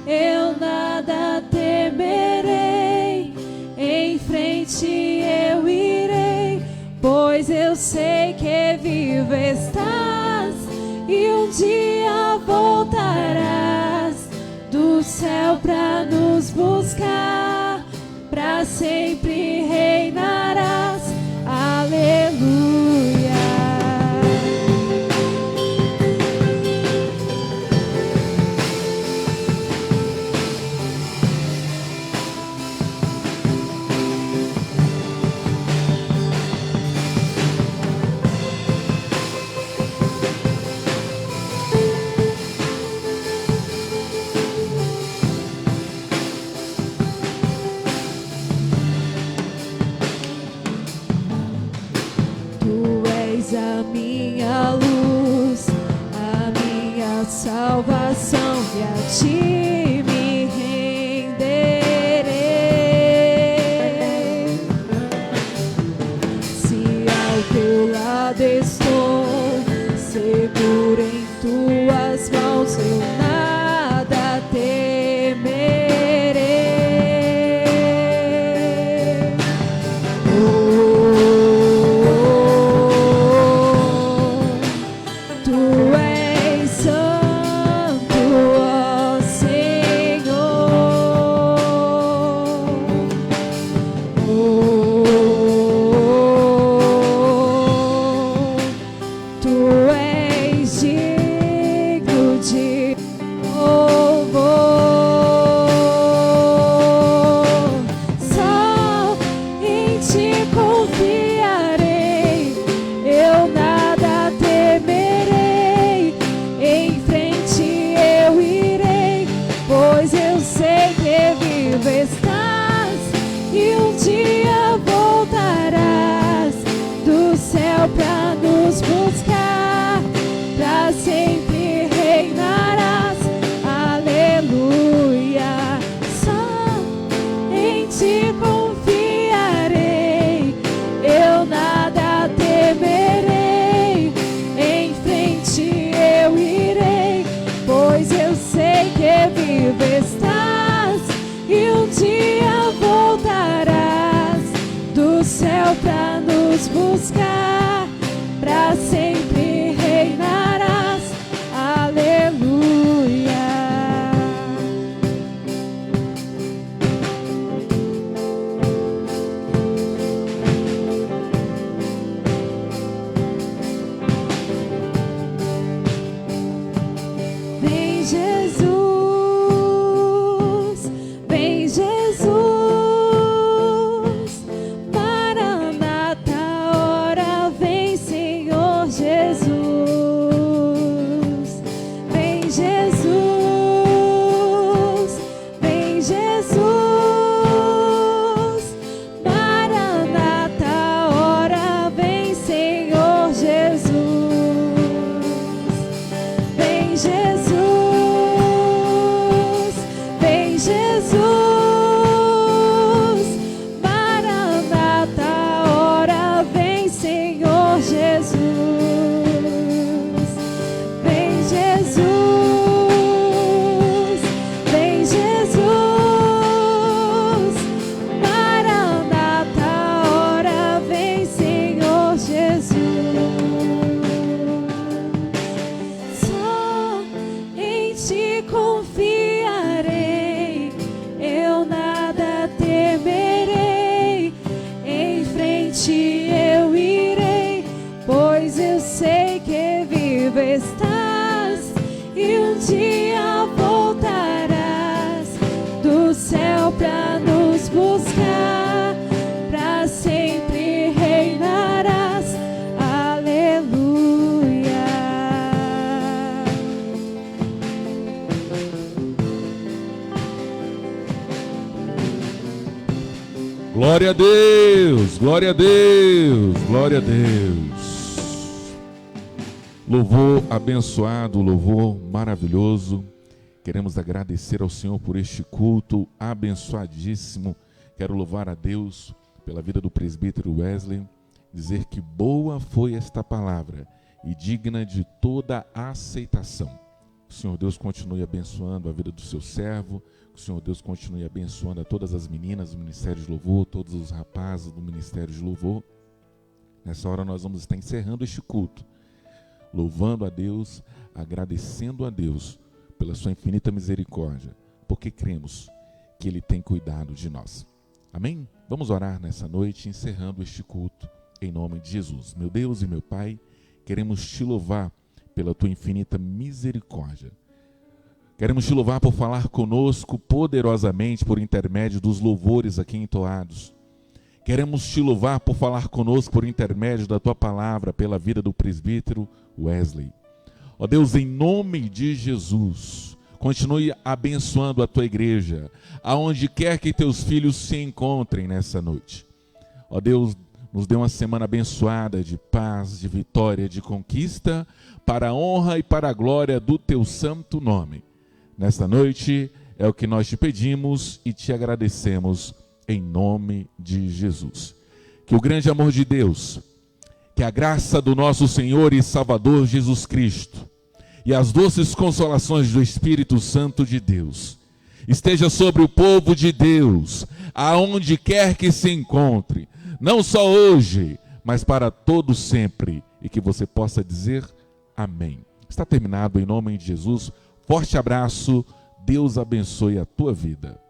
eu nada temerei. Em frente eu irei, pois eu sei que vivo estás e um dia voltarás do céu pra nos buscar, pra sempre reinarás. Aleluia. Tu és a minha luz, a minha salvação, e a ti me renderei. Se ao teu lado estou, seguro em tuas mãos, eu nada temerei. Tu és santo, ó Senhor. Tu és digno de louvor. Só em ti confiarei, eu nada temerei. Em frente eu irei, pois eu sei que vivo estás e um dia voltarás do céu pra nos buscar, pra sempre reinarás. Aleluia. Só em ti confiarei, eu nada temerei. Em frente eu irei, pois eu sei que vivo estás e um dia voltarás do céu pra nos buscar, pra sempre reinarás. Aleluia. Vem Jesus, vem Jesus, Maranata, hora vem Senhor Jesus, vem Jesus, vem Jesus, Maranata, hora vem Senhor Jesus, vem Jesus, vem Jesus, Maranata, hora vem Senhor Jesus, vem Jesus, vem Jesus, Maranata, hora vem Senhor Jesus. Só em ti confiarei, eu nada temerei, em frente eu irei, pois eu sei que vivo estás e um dia voltarás do céu pra nos buscar, pra sempre reinarás. Aleluia. Glória a Deus, glória a Deus, glória a Deus. Louvor abençoado, louvor maravilhoso. Queremos agradecer ao Senhor por este culto abençoadíssimo. Quero louvar a Deus pela vida do presbítero Wesley, dizer que boa foi esta palavra e digna de toda aceitação. Que o Senhor Deus continue abençoando a vida do seu servo, que o Senhor Deus continue abençoando a todas as meninas do Ministério de Louvor, todos os rapazes do Ministério de Louvor. Nessa hora nós vamos estar encerrando este culto, louvando a Deus, agradecendo a Deus pela sua infinita misericórdia, porque cremos que Ele tem cuidado de nós. Amém? Vamos orar nessa noite, encerrando este culto, em nome de Jesus. Meu Deus e meu Pai, queremos te louvar pela tua infinita misericórdia. Queremos te louvar por falar conosco poderosamente por intermédio dos louvores aqui entoados. Queremos te louvar por falar conosco por intermédio da tua palavra, pela vida do presbítero Wesley. Ó Deus, em nome de Jesus, continue abençoando a tua igreja, aonde quer que teus filhos se encontrem nessa noite. Ó Deus, nos dê uma semana abençoada de paz, de vitória, de conquista, para a honra e para a glória do teu santo nome. Nesta noite é o que nós te pedimos e te agradecemos em nome de Jesus. Que o grande amor de Deus, que a graça do nosso Senhor e Salvador Jesus Cristo e as doces consolações do Espírito Santo de Deus esteja sobre o povo de Deus, aonde quer que se encontre, não só hoje, mas para todo sempre, e que você possa dizer amém. Está terminado em nome de Jesus. Forte abraço, Deus abençoe a tua vida.